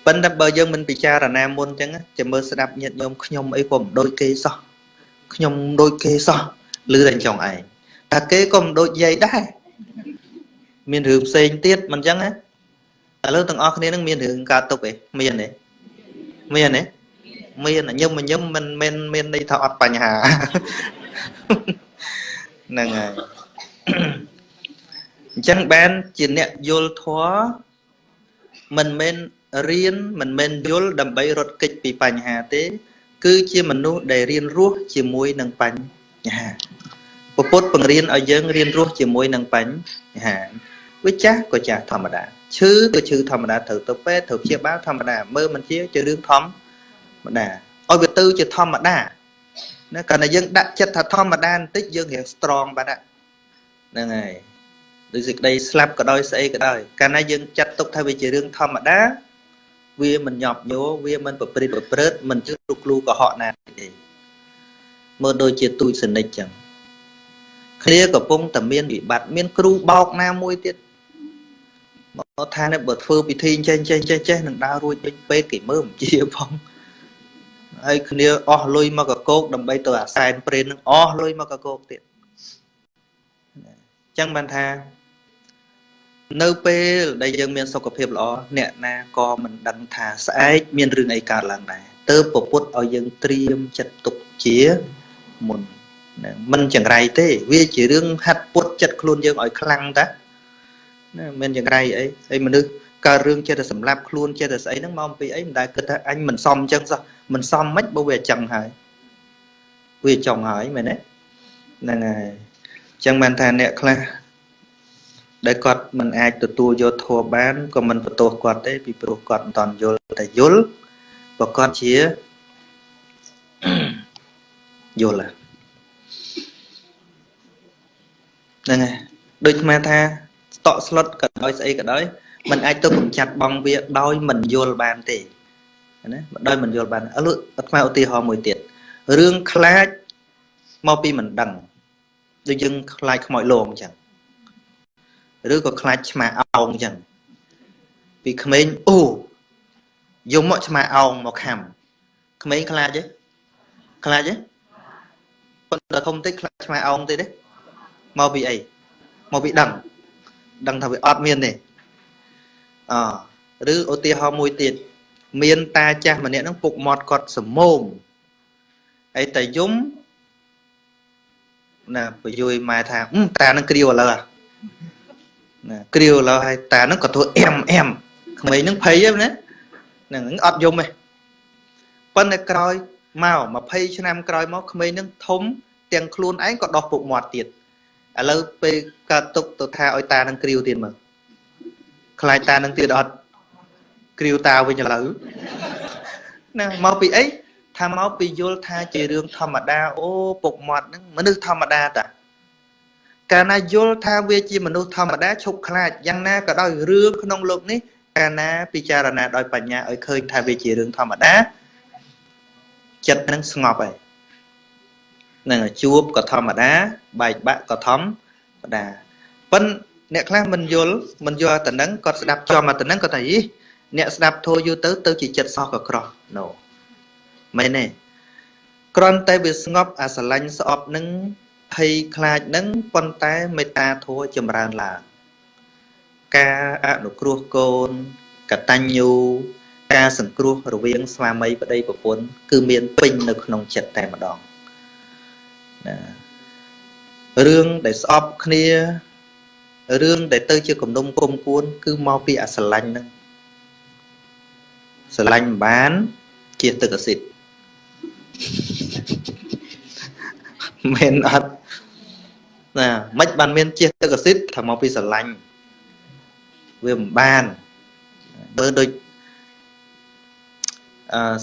ប៉ុន្តែបើយើងមិនពិចារណាមុនអញ្ចឹងចាំមើលស្ដាប់ញាតិញោមខ្ញុំអីក៏មិនដូចគេសោះខ្ញុំដូចគេសោះលឺតែចង់ឯងតែគេក៏មិនដូចយាយដែរមានរឿងផ្សេងទៀតមិនអញ្ចឹងណាឥឡូវទាំងអស់គ្នានឹងមានរឿងកើតទុកឯងមានទេមានទេមានញឹមញឹមមិនមែនមានន័យថាអត់បញ្ហាហ្នឹងហើយអញ្ចឹងបានជាអ្នកយល់ធម៌មិនមែនរៀនមិនមែនយល់ដើម្បីរត់គេចពីបញ្ហាទេគឺជាមនុស្សដែលរៀនរស់ជាមួយនឹងបញ្ហាពុទ្ធបង្រៀនឲ្យយើងរៀនរស់ជាមួយនឹងបញ្ហាវាចាស់ក៏ចាស់ធម្មតាឈឺក៏ឈឺធម្មតាត្រូវទៅពេទ្យត្រូវព្យាបាលធម្មតាមើលមិនជារឿងធម្មតាឲ្យវាទៅជាធម្មតាណាកាលណាយើងដាក់ចិត្តថាធម្មតាបន្តិចយើងរៀង strong បាត់ហ្នឹងហើយដូចសេចក្តីស្លាប់ក៏ដោយស្អីក៏ដោយកាលណាយើងចាត់ទុកថាវាជារឿងធម្មតាវាមិនញាប់ញ័រវាមិនប្រព្រឹត្តប្រព្រឹត្តមិនជឿគ្រូកុហកណាទេមើលដូចជាទូចសនិចចឹងគ្នាកំពុងតែមានវិបត្តិមានគ្រូបោកណាមួយទៀតមកថានេះបើធ្វើពិធីចេះនឹងដើររួចវិញពេកគេមើលមិនជាផងហើយគ្នាអស់លុយមកកកោកដើម្បីទៅអាសែនព្រេននឹងអស់លុយមកកកោកទៀតចឹងបានថានៅពេលដែលយើងមានសុខភាពល្អអ្នកណាក៏មិនដឹងថាស្អែកមានរឿងអីកើតឡើងដែរទើបពពុទ្ធឲ្យយើងត្រៀមចិត្តទុកជាមុនមិនចង្រៃទេវាជារឿងហាត់ពុតចិត្តខ្លួនយើងឲ្យខ្លាំងតាណាមិនចង្រៃអីហើយមនុស្សកើតរឿងចិត្តតែសម្លាប់ខ្លួនចិត្តតែស្អីហ្នឹងមកអំពីអីមិនដែលគិតថាអញមិនសមអញ្ចឹងសោះមិនសមមិនបើវាអញ្ចឹងហើយវាចង់ហើយមែនទេហ្នឹងហើយអញ្ចឹងបានថាអ្នកខ្លះដែលគាត់មិនអាចទទួលយកធម៌បានក៏មិនបន្ទោសគាត់ទេពីព្រោះគាត់មិនតន់យល់តែយល់បើគាត់ជាយល់ហ្នឹងហើយដូចអាថាស្តក់ស្លុតក៏ដោយស្អីក៏ដោយมันអាចទៅកម្ចាត់បងវាដោយមិនយល់បានទេណាដោយមិនយល់បានឥឡូវអាត្មាឧទាហរណ៍មួយទៀតរឿងខ្លាចមកពីមិនដឹងដូចយើងខ្លាចខ្មោចលងអញ្ចឹងឬក៏ខ្លាចឆ្មាអោងអញ្ចឹងពីក្មេងអូយកមកឆ្មាអោងមកខំក្មេងខ្លាចទេខ្លាចទេប៉ុន្តែធំតិចខ្លាចឆ្មាអោងទេមកពីអីមកពីដឹងថាវាអត់មានទេឬឧទាហរណ៍មួយទៀតមានតាចាស់ម្នាក់ហ្នឹងពុកមាត់គាត់សមោមអីតែយំណាបើយួយម៉ែថាតានឹងគ្រាវឥឡូវណាគ្រាវឥឡូវហើយតានឹងក៏ធ្វើអែមក្មេងហ្នឹងភ័យណាហ្នឹងអត់យំទេប៉ុន្តែក្រោយមក20ឆ្នាំក្រោយមកក្មេងហ្នឹងធំទាំងខ្លួនឯងក៏ដោះពុកមាត់ទៀតឥឡូវពេលកើតទុកទៅថាឲ្យតានឹងគ្រាវទៀតមើលខ្លាចតានឹងទៀតអត់គ្រាវតាវិញឥឡូវណាមកពីអីថាមកពីយល់ថាជារឿងធម្មតាអូពុកមាត់ហ្នឹងមនុស្សធម្មតាតាកាលណាយល់ថាវាជាមនុស្សធម្មតាឈប់ខ្លាចយ៉ាងណាក៏ដោយរឿងក្នុងលោកនេះកាលណាពិចារណាដោយបញ្ញាឲ្យឃើញថាវាជារឿងធម្មតាចិត្តនឹងស្ងប់ហើយនឹងជួបក៏ធម្មតាបែកបាក់ក៏ធម្មតាប៉ុន្តែអ្នកខ្លះមិនយល់តែនឹងគាត់ស្ដាប់ជាប់មកតែនឹងគាត់ថាយីអ្នកស្ដាប់ធូរយូរទៅជាចិត្តសោះក៏ក្រោះណូមែនទេគ្រាន់តែវាស្ងប់អាស្រឡាញ់ស្អប់នឹងភ័យខ្លាចនឹងប៉ុន្តែមេត្តាធម៌ចម្រើនឡើងការអនុគ្រោះកូនកតញ្ញូការសង្គ្រោះរវាងស្វាមីប្តីប្រពន្ធគឺមានពេញនៅក្នុងចិត្តតែម្ដងណារឿងដែលស្អប់គ្នារឿងដែលទៅជាគំនុំគុំគួនគឺមកពីអាស្រឡាញ់ហ្នឹងស្រឡាញ់មិនបានជាទឹកអាស៊ីតមែនអត់ណាមិនបានមានជាទឹកអាស៊ីតថាមកពីស្រឡាញ់វាមិនបានបើដូច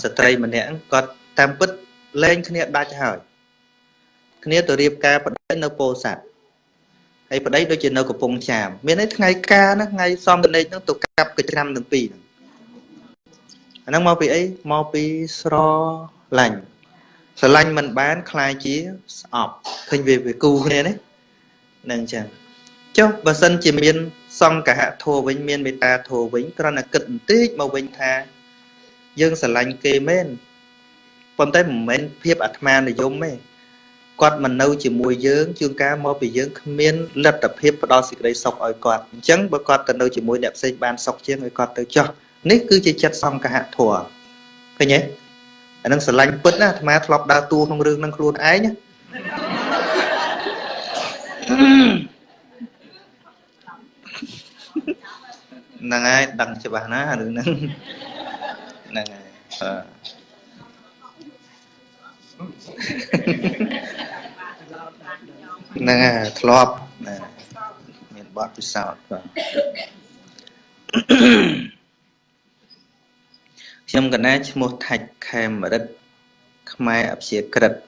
ស្ត្រីម្នាក់គាត់តាមពិតលែងគ្នាដាច់ហើយគ្នាទៅរៀបការប្តីនៅពោធិ៍សាត់ហើយប្តីដូចជានៅកំពង់ចាមមានន័យថ្ងៃការណាថ្ងៃសំដេកហ្នឹងទៅកាប់កច្រាំទាំងពីរអាហ្នឹងមកពីអីមកពីស្រឡាញ់ស្រឡាញ់មិនបានខ្លាយជាស្អប់ឃើញវាគូគ្នានេះហ្នឹងអញ្ចឹងចុះបើសិនជាមានសង្កហធម៌វិញមានមេត្តាធម៌វិញគ្រាន់តែគិតបន្តិចមកវិញថា dương sở lành kê mến còn tới một mến phiếp ạc ma này giống ấy quạt mình nâu chỉ mùi dương chương ca mô bị dương miên lật tập phiếp đó xịt đây sọc ở quạt chẳng bởi quạt tần nâu chỉ mùi đẹp xây ban sọc chiếng ở quạt tới cho nít cứ chỉ chất xong cả hạt thùa thế nhé anh đang sở lành bứt á mà lọc đào tu không rương năng luôn ái nhé năng ai đăng cho bà ná đừng năng năng ai năng ai lọc miền bắc thì sao trong cái này một thạch kèm ở đất mai áp xịa cật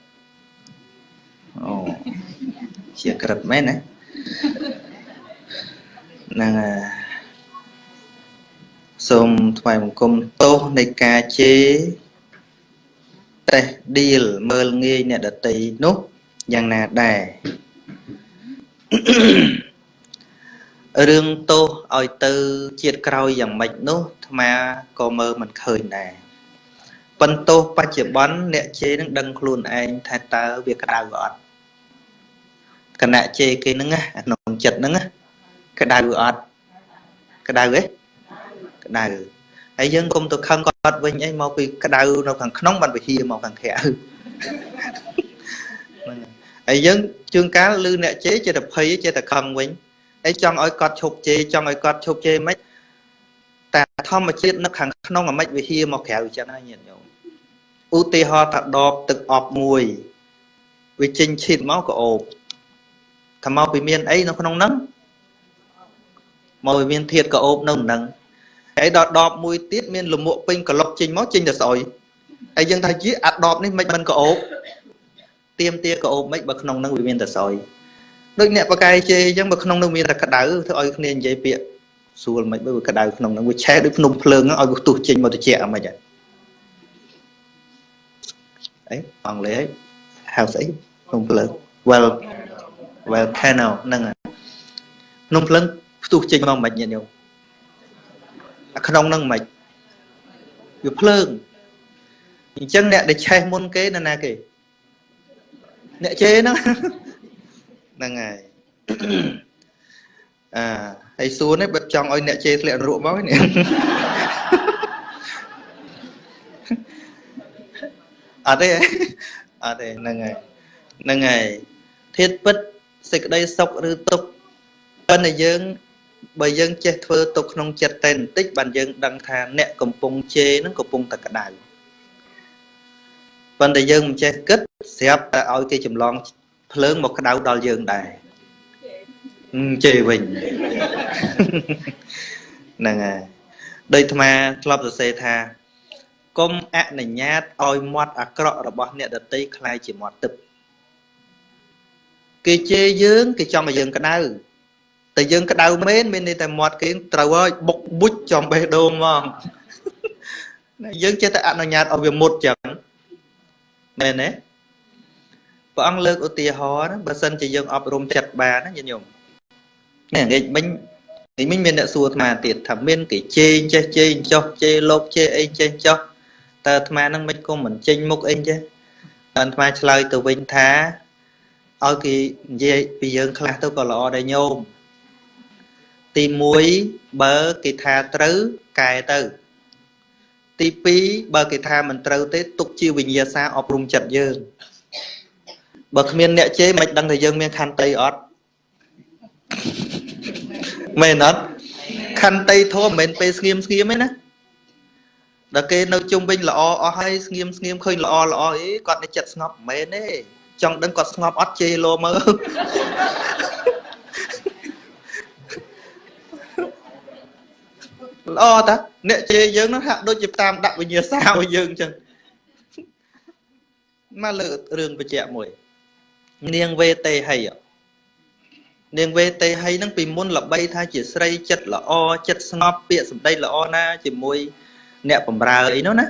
xịa cật mấy này năng xôm thoại một công tô này ca chế tê đi mơ nghe nè đợt tì nốt dàng nà đài rương tô oi tư chiết croi dàng mạch nốt mà có mơ mình khơi nè phân tô ba chỉ bón nè chế nó đăng luôn anh thay ta việc cái đào gọt cái nè chế cái nó á nồng chật nó á cái đào gọt cái đào ấy cái đào ấy dân công tôi không có với anh mau vì cái đào nó càng nóng bằng bị hia màu càng khẽ ấy dân chương cá lư nè chế chơi tập hay chơi tập không với ấy trong oi cọt chụp chế trong oi cọt chụp chế mấy ta thom mà chết nó càng nóng mà mấy bị hia màu khẽ cho nó nhìn nhau u tê ho thật đọp thực ọp mùi vì trình xịt máu của ộp thầm mau bị miên ấy nó không nắng màu miên thiệt của ộp nông nắng ấy đọt đọp mùi tiết miên lùm mộ pin cả lọc trình máu trình là sỏi ấy dân thay chí ạt đọp nên mấy bên của ộp tiêm tia của ộp mấy bậc nông nắng bị miên là sỏi đôi nẹ bà cài chê dân bậc nông nông miên là cắt đảo thôi ôi nên dây bịa xua mấy bậc cắt đảo nông nông che được nông phơn ôi bậc tụt trình mà tôi chẹ mà vậy ấy bằng lẽ house ấy nông phơn well panel nâng à nông phơn tụt trình mà mạch nhận nhiều không nâng mạch dù phơn chân nẹ để che môn kế nè nè kì nẹ chế nó nâng ngày hay xuống ấy bật trong ôi nẹ chế lẹ rụa máu nè đây nâng ngày thiết bất xịt đây sọc rư tục bên này dương bởi dân chế thơ tục nông chật tên tích bàn dân đăng thà nẹ cầm pung chê nó cầm pung tạc cả đài bên này dân chế kết xếp ta ôi cái chùm lon lớn một cái đảo đo dương đài chê bình nè đây thà mà club the xe tha công ạ này nhát ôi mót à cọ rồi bỏ nẹ đợt tây khai chỉ mót tập cái chê dương cái trong mà dương cái đau tại dương cái đau mến bên đây tại mót cái trâu ơi bốc bút trong bê đô ngon dương chơi tại ạ này nhát ở việc một chẳng nè nè và ăn lược ở tia hò đó bà sân chỉ dương ập rôm chặt bà nó như nhung nè cái mình đã xua mà tiệt thẩm miên cái chê cho chê lốp chê anh chê cho ta mà năng mấy con mình chênh mục anh chứ anh mà chơi từ bên thá ở cái gì bây giờ khá tôi còn lọ đây nhôm tìm muối bờ cái thà trứ cài từ tí pí bờ cái thà mình trừ tới tục chiêu bình giờ xa ọc rung chặt dương bậc miền nẹ chế mạch đăng thời dương miền khăn tây ọt mền ọt khăn tây thô mền pe skiêm ấy nè đã kê nâu chung binh là o hay skiêm khơi là o ấy còn để chặt ngọc mền ấy trong đấng còn ngọc ọt chê lô mơ lo ta nè chê dương nó hạ đôi chịp tam đặng với nhiều sao dương chân mà lựa rừng về trẻ mùi niềng về tê hay niềng về tê hay nó bị môn là bay thay chỉ xây chất là o chất ngọt bịa sầm đây là o na chỉ mùi nẹ bầm ra ấy nó nè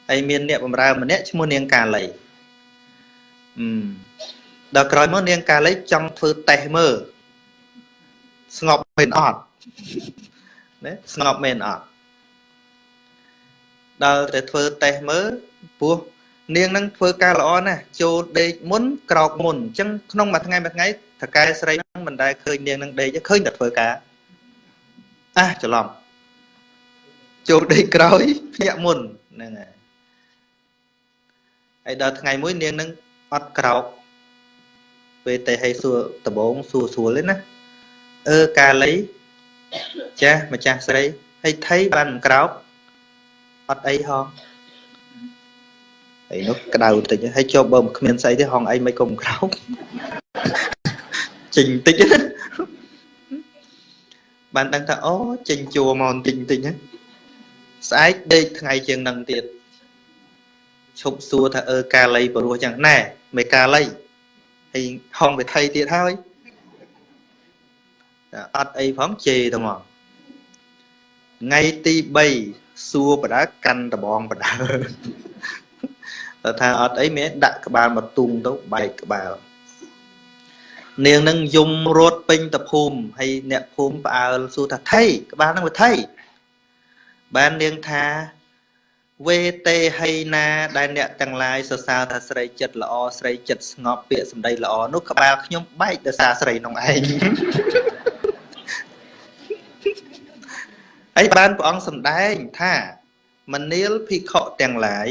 hay miền nẹ bầm ra mà nẹ chỉ muốn niềng cà lấy đợt rồi muốn niềng cà lấy trong thư tè mơ ngọt mền ọt đấy ngọt mền ọt ដល់តែធ្វើតេស្តមើលព្រោះនាងនឹងធ្វើការល្អណាស់ចូលដេកមុនក្រោកមុនអញ្ចឹងក្នុងមួយថ្ងៃតកែស្រីហ្នឹងមិនដែលឃើញនាងនឹងដេកឃើញតែធ្វើការច្រឡំចូលដេកក្រោយភ្ញាក់មុនហ្នឹងហើយដល់ថ្ងៃមួយនាងនឹងអត់ក្រោកពេលតែឲ្យសួរដំបងសួរស្រួលទេណាកាលីចាស់ម្ចាស់ស្រីហើយថៃបានមិនក្រោកអត់អីហងហើយនោះក្តៅតិចហើយជាប់បើមិនគ្មានស្អីទេហងអីមិនក៏មិនក្រោកចេញតិចបានដឹងថាអូចេញជួមកបន្តិចហ្នឹងស្អែកដេកថ្ងៃជាងនឹងទៀតឈប់សួរថាកាលីព្រោះចឹងណែមិនកាលីហើយហងវិថីទៀតហើយអត់អីផងជេរទៅមកថ្ងៃទី3សួរបដាកាន់ដបងបដាតែថាអត់អីមានដាក់ក្បាលមកទុំទៅបែកក្បាលនាងនឹងយំរត់ពេញតភូមិហើយអ្នកភូមិផ្អើលសួរថាថៃក្បាលនឹងវិថីបាននាងថាវេតេហីណាដែលអ្នកទាំងឡាយសរសើរថាស្រីចិត្តល្អស្រីចិត្តស្ងប់ពាក្យសម្ដីល្អនោះក្បាលខ្ញុំបែកដោយសារស្រីនោះឯងហើយបានព្រះអង្គសម្ដែងថាមនាលភិក្ខុទាំងឡាយ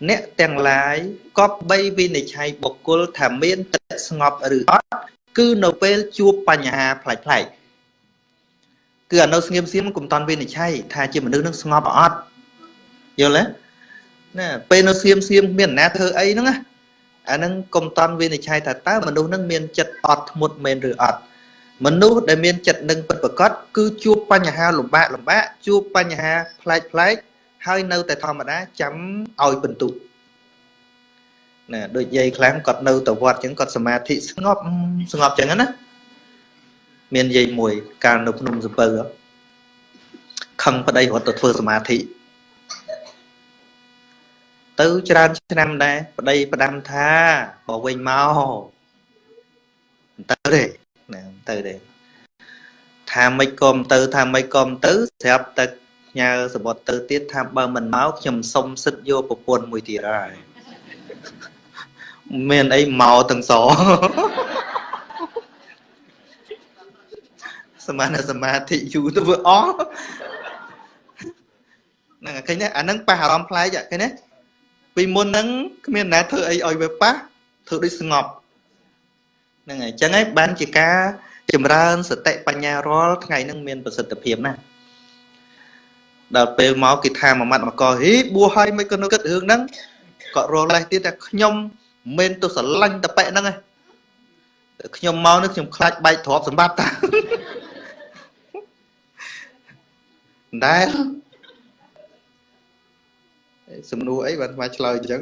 អ្នកទាំងឡាយគប្បីវិនិច្ឆ័យបុគ្គលថាមានចិត្តស្ងប់ឬអត់គឺនៅពេលជួបបញ្ហាផ្លែកគឺនៅស្ងៀមស្ងៀមកុំតាន់វិនិច្ឆ័យថាជាមនុស្សនឹងស្ងប់អត់យល់ទេណាពេលនៅស្ងៀមស្ងៀមមានអ្នកណាធ្វើអីហ្នឹងអាហ្នឹងកុំតាន់វិនិច្ឆ័យថាតើមនុស្សនឹងមានចិត្តអត់ធ្មត់មែនឬអត់មនុស្សដែលមានចិត្តនឹងពិតប្រាកដគឺជួបបញ្ហាលំបាកជួបបញ្ហាផ្លែកហើយនៅតែធម្មតាចាំឲ្យបន្ទុកណាដូចយាយខ្លាំងគាត់នៅទៅវត្តអញ្ចឹងគាត់សមាធិស្ងប់អញ្ចឹងណាមានយាយមួយកាលនៅភ្នំសំពៅខឹងប្តីរត់ទៅធ្វើសមាធិទៅច្រើនឆ្នាំដែរប្តីផ្ដាំថាបើវិញមកទៅទេណាទៅទេថាមិនក៏មិនទៅស្រាប់តែញ៉ាសបុតទៅទៀតថាបើមិនមកខ្ញុំសុំសិទ្ធយកប្រពន្ធមួយទៀតហើយមានអីមកទាំងសសមាធិយូរទៅវាអស់ហ្នឹងឃើញទេអាហ្នឹងប៉ះអារម្មណ៍ប្លែកឃើញទេពីមុនហ្នឹងគ្មានណាធ្វើអីឲ្យវាប៉ះធ្វើដូចស្ងប់ហ្នឹងហើយអញ្ចឹងហើយបានជាការចម្រើនសតិបញ្ញារាល់ថ្ងៃហ្នឹងមានប្រសិទ្ធភាពណាស់ដល់ពេលមកគេថាមួយម៉ាត់មកកហីបួសឲ្យមិនក៏នៅគិតរឿងហ្នឹងគាត់រលេះទៀតថាខ្ញុំមិនទៅស្រឡាញ់តប៉ែហ្នឹងឯងខ្ញុំមកនេះខ្ញុំខ្លាចបែកទ្រព្យសម្បត្តិតាដែរសំណួរអីបានមកឆ្លើយអញ្ចឹង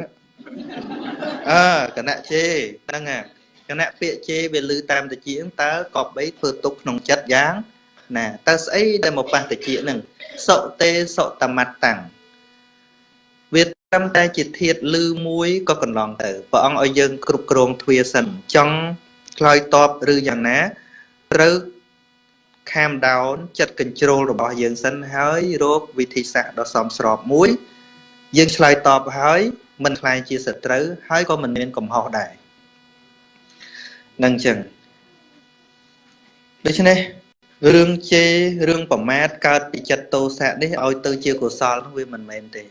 គណៈជេហ្នឹងគណៈពាក្យជេវាលឺតាមតិចតើក៏បីធ្វើទុកក្នុងចិត្តយ៉ាងណាតើស្អីដែលមកប៉ះតិចហ្នឹងសុតេសុតមត្តតាំងវាត្រឹមតែជាធាតុលឺមួយក៏កន្លងទៅព្រះអង្គឲ្យយើងគ្រប់គ្រងទ្វាសិនចង់ឆ្លើយតបឬយ៉ាងណាត្រូវ calm down ចិត្ត control របស់យើងសិនហើយរកវិធីសាស្ត្រដ៏សមស្របមួយយើងឆ្លើយតបហើយមិនខ្លាចជាសត្រូវហើយក៏មិនមានកំហុសដែរនឹងចឹងដូច្នេះរឿងជេររឿងប្រមាថកើតពីចិត្តទោសៈនេះឲ្យទៅជាកុសលនោះវាមិនមែនទេ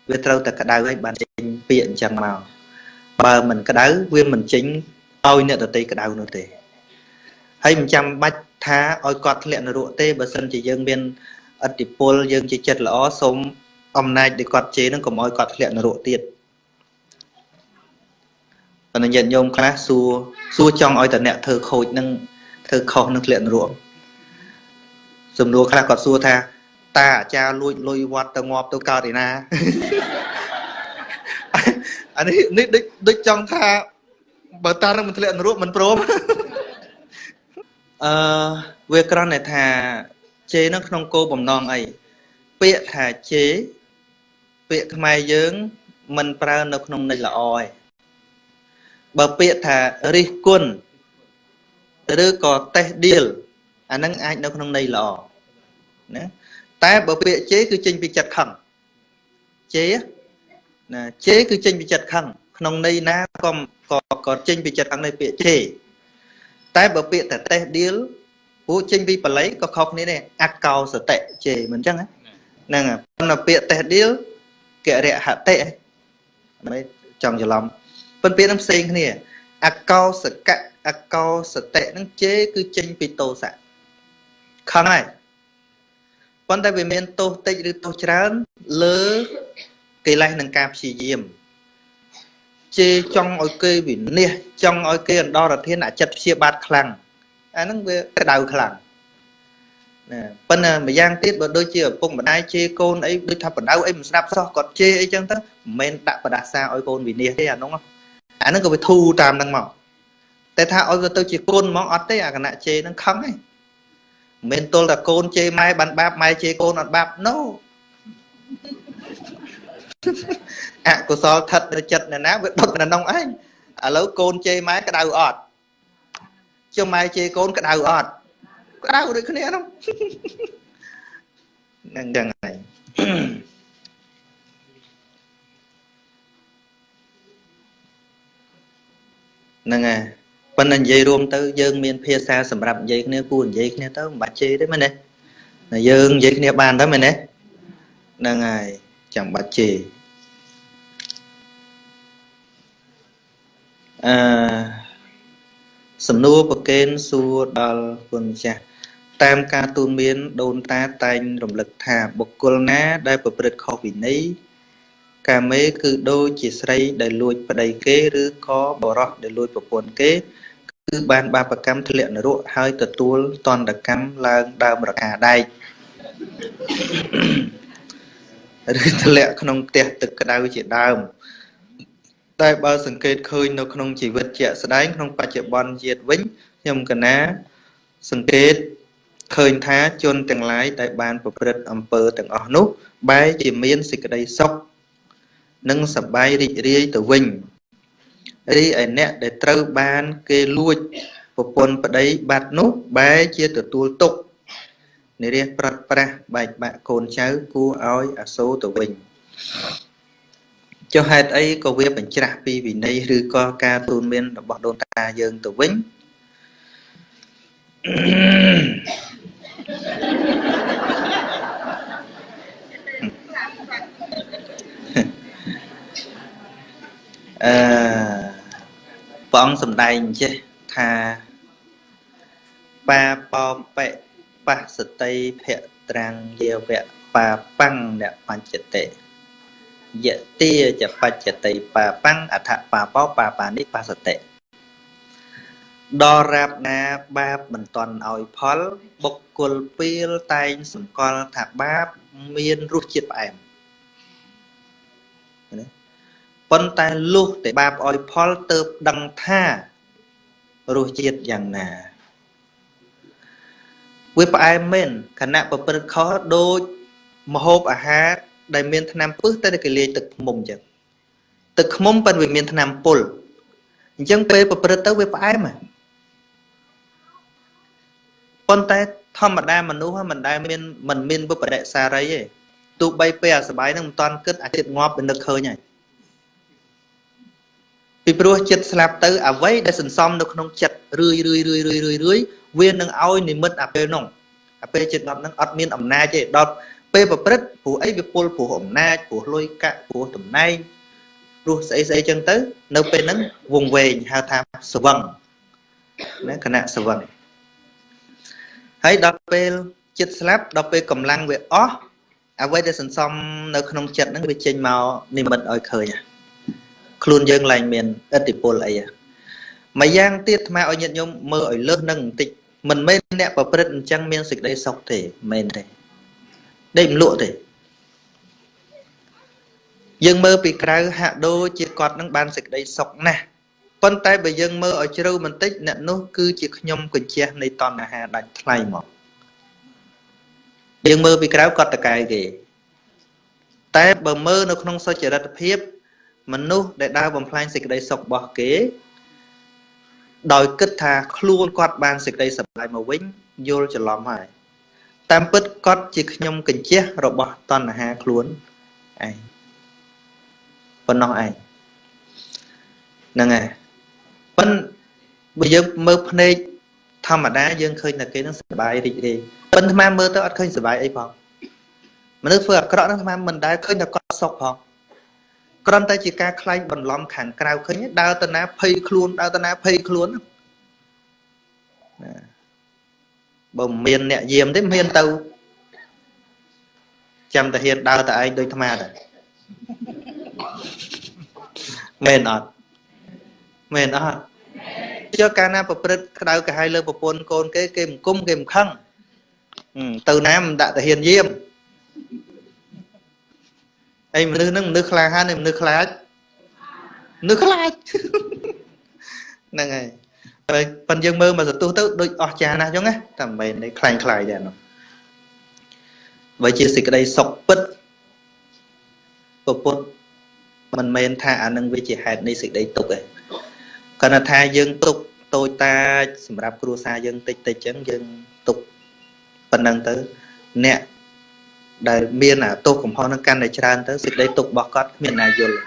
វាត្រូវតែក្តៅឲ្យបានចេញពាក្យអញ្ចឹងមកបើមិនក្តៅវាមិនចេញឲ្យអ្នកដទៃក្តៅនោះទេហើយមិនចាំបាច់ថាឲ្យគាត់ធ្លាក់នរកទេបើសិនជាយើងមានឥទ្ធិពលយើងជាចិត្តល្អសូមអំណាចដែលគាត់ជេរនឹងកុំឲ្យគាត់ធ្លាក់នរកទៀតប៉ុន្តែញាតិញោមខ្លះសួរចង់ឲ្យតែអ្នកធ្វើខូចនឹងធ្វើខុសនឹងធ្លាក់នរកសំណួរខ្លះគាត់សួរថាតាអាចារ្យលួចលុយវត្តទៅងាប់ទៅកើតឯណាអានេះដូចចង់ថាបើតានឹងមិនធ្លាក់នរកមិនព្រមវាគ្រាន់តែថាជេរនៅក្នុងគោលបំណងអីពាក្យថាជេរពាក្យខ្មែរយើងមិនប្រើនៅក្នុងន័យល្អឯងបើពាក្យថារិះគន់ឬក៏តេះដៀលអាហ្នឹងអាចនៅក្នុងន័យល្អណាតែបើពាក្យជេរគឺចេញពីចិត្តខឹង chế nè chế cứ chênh bị chật khăn không này na còn chênh bị chật khăn này bị chế tại bờ bị tại tê điếu của chênh bị lấy có khóc này ác cao sợ tệ chế mình chăng á nè là bị tê điếu kệ rẻ hạ tệ mấy trong giờ lòng phân biệt năm sinh này ác cao sợ cạnh ác cao sợ tệ nó chế cứ chênh bị tô sạ không ai còn tại vì miền tô tây được tô chán lỡ cái này nâng cao chỉ diêm chê trong ôi kê vì nè trong ôi kê đo là thiên đã chật chia bát khăn nó về cái đầu khăn nè bên mà giang tiết và đôi chia cùng mà ai chê côn ấy đôi thập ở đâu ấy mình snap so còn chê ấy chẳng thế men đã và đặt xa ôi côn vì nè thế à đúng không nó có phải thu tam năng mỏng tại thà ôi tôi chỉ côn món ót thế à cái nạ chê nó không ấy mình tôi là côn chê mai bàn bạp mai chê côn ọt bạp no của sao thật là chật này ná với bậc là nông ấy ở lấu côn chê mai cái đầu ọt cho mai chê côn cái đầu ọt cái đầu được cái này không đang đằng này nè nghe bên này dây rôm tới dương miền phía xa sầm rập dây kia buồn dây kia tới bà chê đấy mà nè là dương dây kia bàn đó mà nè nè ngày chẳng bà chê sầm nua bậc kén xua đal quân cha tam ca tu miến đôn ta tanh rồng lực thả bậc quân ná đại bậc bậc khó vì nấy cả mấy cứ đôi chỉ xây đầy lùi và đầy kế rứ có bỏ rót để lùi vào quần kế cứ ban ba bậc cam lệ nó độ hơi tật tuôn toàn đặc cam là đào bậc cả đây lệ không tiệt từ cái đào chỉ đào tại bao sừng kết khơi nó không chỉ vật trẻ sẽ đánh không phải chỉ bon diệt vĩnh nhưng cả ná sừng kết khơi thá chôn từng lái tại ban của Phật âm pơ từng ở nút bay chỉ miên xịt đây sốc nâng sập bay đi từ vinh đi ở nè để trâu ban kê lui một con ở đây bạt nút bay chia từ tua tục này đi pra bạch bạ cồn cháu cu oi ở số từ vinh cho hai ấy có việc bệnh trả pi vì đây rư co ca tuôn miên bỏ đồn ta dương từ vĩnh bóng sầm đầy chứ thà ba bom bẹ ba sợi tây phệ trang gieo vẹ ba băng đẹp hoàn chật tệ dạ tia chập ba chật tây ba băng à thà ba bó ba nít ba sợi tệ đo rạp na ba mình toàn ỏi phol bộc cồn pil tay sầm con thà ba miên rút chết em phân tay lúc để ba ỏi phol tơ đằng tha rút chếtយ៉ាងណា với bài men khả năng bậc bậc khó đôi mà hộp à ha đại miền nam bước tới cái liệt tực mồm chứ tực mồm bên về miền nam pol chẳng về bậc bậc tới với bài mà con tay thầm mà đa mình nuôi mình đa mình miền bậc đại xa đấy tụ bay pe sờ bài nó toàn cất à thiệt ngọt bên nước hơi nhảy vì pro chết slap tới à vấy để sừng xom nó không chặt rưỡi viên nâng ao này mất à pe nông à pe chết ngọt nâng ọt miên ẩm na chứ đọt pe bậc bậc phụ ấy bị pol phụ ẩm na phụ lôi cạ phụ tầm nay rồi xây chân tới nơi pe nâng vùng về hao tham sờ vần đấy khả năng sờ vần hãy đọt pe chết slap đọt pe cầm lăng về ó à vấy để sừng xom nó không chặt nó bị chênh màu niềm mật ỏi khởi nhỉ luôn dân lành miền ít đi pol ấy mà giang tiết mà ở nhận nhung mơ ở lớn nâng tịch mình men nè và bật chẳng miên xịt đây sọc thể men đây đêm lụa thể dân mơ bị cái hạ đô chỉ còn năng ban xịt đây sọc nè phân tay bởi dân mơ ở châu mình tích nè nó cứ chỉ nhom quỳnh che này toàn là hà đánh thay một dân mơ bị cái còn là cái gì tay bờ mơ nó không sao chỉ ra tập hiếp mình nu để đau vòng phanh xịt đây sọc bỏ kế đòi kết thà luôn quạt bàn xịt đây sập lại màu vĩnh vô cho lòm hải tam bứt cót chỉ nhom kình chia rồi bỏ toàn là hà luôn ai ប៉ុណ្ណោះឯងហ្នឹងហើយប៉ុន្តែបើយើងមើលភ្នែកធម្មតាយើងឃើញតែគេនឹងសប្បាយរីករាយប៉ុន្តែមើលទៅអត់ឃើញសប្បាយអីផងមនុស្សធ្វើអាក្រក់ហ្នឹងមិនដែលឃើញតែគាត់សុខផងគ្រាន់តែជាការខ្លែងបន្លំខាងក្រៅឃើញដើរទៅណាភ័យខ្លួនដើរទៅណាភ័យខ្លួនណាបើមានអ្នកយាមទេមានទៅចាំតែហ៊ានដើរតែឯងដូចអាត្មាតែមែនអត់មែនអត់ចុះកាលណាប្រព្រឹត្តក្តៅក្រហាយលើប្រពន្ធកូនគេគេមិនគុំគេមិនខឹងទៅណាមិនដាក់តាហ៊ានយាមអីមនុស្សហ្នឹងមនុស្សក្លាហានមនុស្សខ្លាចមនុស្សខ្លាចហ្នឹងហើយប៉ុន្តែយើងមើលមកសន្ទុះទៅដូចអស់ចាណាស់អញ្ចឹងណាតែមិនមែនខ្លាំងខ្លាយទេនោះបើជាសេចក្តីសុខពិតពុទ្ធមិនមែនថាអានឹងវាជាហេតុនៃសេចក្តីទុក្ខទេគាត់ថាយើងទុក្ខតូចតាចសម្រាប់គ្រួសារយើងតិចតិចអញ្ចឹងយើងទុក្ខប៉ុណ្ណឹងទៅអ្នកដែលមានអាទោសកំហុសនឹងកាន់តែច្រើនទៅសេចក្តីទុក្ខរបស់គាត់គ្មានណាយល់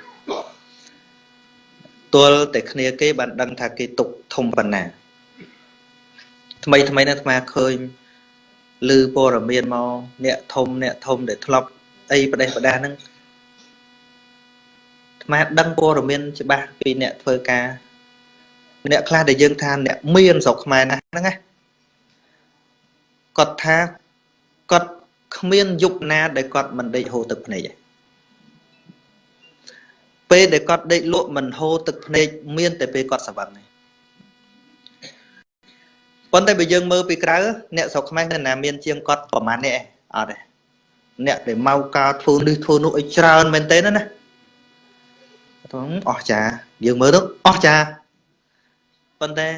ទល់តែគ្នាគេបានដឹងថាគេទុក្ខធំប៉ុណ្ណាថ្មីនេះអាត្មាឃើញឮព័ត៌មានមកអ្នកធំដែលធ្លាប់អីប្រទេសប្រដាហ្នឹងអាត្មាដឹងព័ត៌មានច្បាស់ពីអ្នកធ្វើការអ្នកខ្លះដែលយើងថាអ្នកមានស្រុកខ្មែរណាស់ហ្នឹងណាគាត់ថាគាត់គ្មានយុគណាដែលគាត់មិនដេកហូរទឹកភ្នែកទេពេលដែលគាត់ដេកលក់មិនហូរទឹកភ្នែកមានតែពេលគាត់ស្វឹងទេប៉ុន្តែបើយើងមើលពីក្រៅអ្នកស្រុកខ្មែរនៅណាមានជាងគាត់ប្រហែលនេះអត់ទេអ្នកដែលមកការធ្វើនេះធ្វើនោះឲ្យច្រើនមែនទេណាអស់ចាយើងមើលទៅអស់ចាប៉ុន្តែ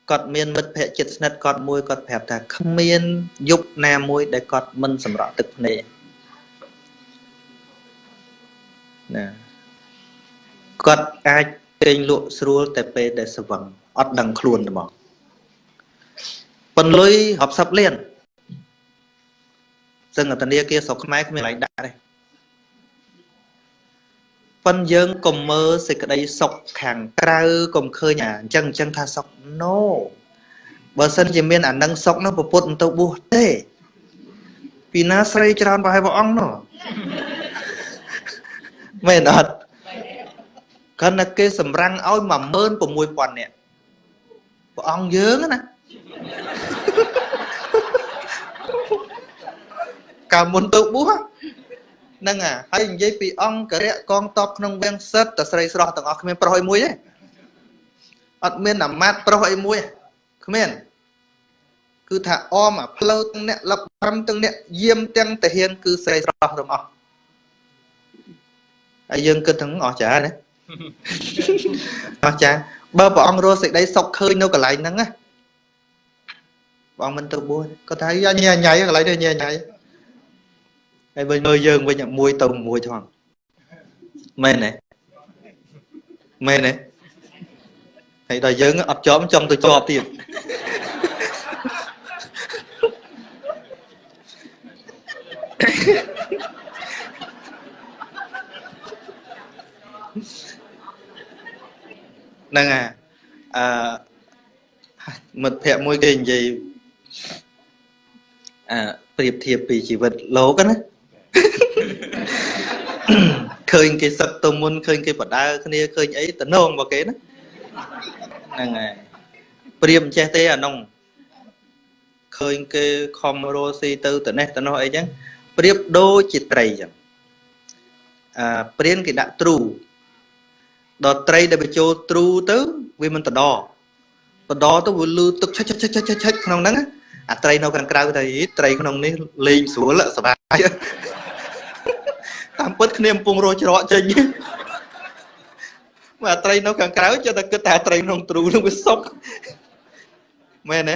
គាត់មានមិត្តភក្តិជិតស្និទ្ធគាត់មួយគាត់ប្រាប់ថាគ្មានយុគណាមួយដែលគាត់មិនសម្រក់ទឹកភ្នែកណាគាត់អាចពេញលក់ស្រួលតែពេលដែលស្វឹងអត់ដឹងខ្លួនទេមកប៉ុនលុយរាប់សិបលានសឹងធនាគារស្រុកខ្មែរគ្មានកន្លែងដាក់ទេប៉ុនយើងកុំមើលសេចក្តីសុខខាងក្រៅកុំឃើញអញ្ចឹងថាសុខ no បើសិនជាមានអានឹងសុខនោះពុទ្ធមិនទៅបួសទេពីណាស្រីច្រើនប្រហែលព្រះអង្គនោះមែនអត់គាត់តែគេសម្រាំងឲ្យ 16000 នាក់ព្រះអង្គយើងណាកាលមុនទៅបួសហ្នឹងហើយនិយាយពីអង្គរៈកងតបក្នុងវាំងសិតតែស្រីស្រស់ទាំងអស់គ្មានប្រុសអីមួយទេអត់មានអាមាត្យប្រុសអីមួយគ្មានគឺថាអមអាផ្លូវទាំងអ្នកលឹប5ទាំងអ្នកយាមទាំងតាហ៊ានគឺស្រីស្រស់ទាំងអស់ហើយយើងគិតទាំងអស់ចាណាអស់ចាបើព្រះអង្គរស់សេចក្តីសុខឃើញនៅកន្លែងហ្នឹងណាព្រះអង្គមិនទៅបួសគាត់ថាញ៉ៃញ៉ៃកន្លែងនេះញ៉ៃញ៉ៃហើយវិញមើលយើងវិញមួយទៅមួយថងមែនទេមែនទេហើយដល់យើងអត់ជាប់ចង់ទៅជាប់ទៀតហ្នឹងមិត្តភក្តិមួយគេនិយាយប្រៀបធៀបពីជីវិតលោកណាឃើញគេសឹកទៅមុនឃើញគេបដើគ្នាឃើញអីតំណងរបស់គេណាហ្នឹងហើយប្រៀបចេះទេអានោះឃើញគេខំរស់ស៊ីទៅត្នេះត្នោះអីចឹងប្រៀបដូចជាត្រីចឹងព្រានគេដាក់ទ្រូដល់ត្រីដែលបញ្ចូលទ្រូទៅវាមិនតដទៅវាលឺទឹកឆិចក្នុងហ្នឹងអាត្រីនៅខាងក្រៅតែត្រីក្នុងនេះលេងស្រួលសប្បាយតាមពិតគ្នាកំពុងរស់ច្រកចេញមកអាត្រីនៅខាងក្រៅចេះតែគិតថាត្រីក្នុងទ្រូនឹងវាសុកមែនទេ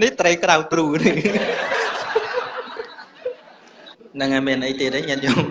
នេះត្រីក្រៅទ្រូនេះហ្នឹងហើយមានអីទៀតទេញាតិញោម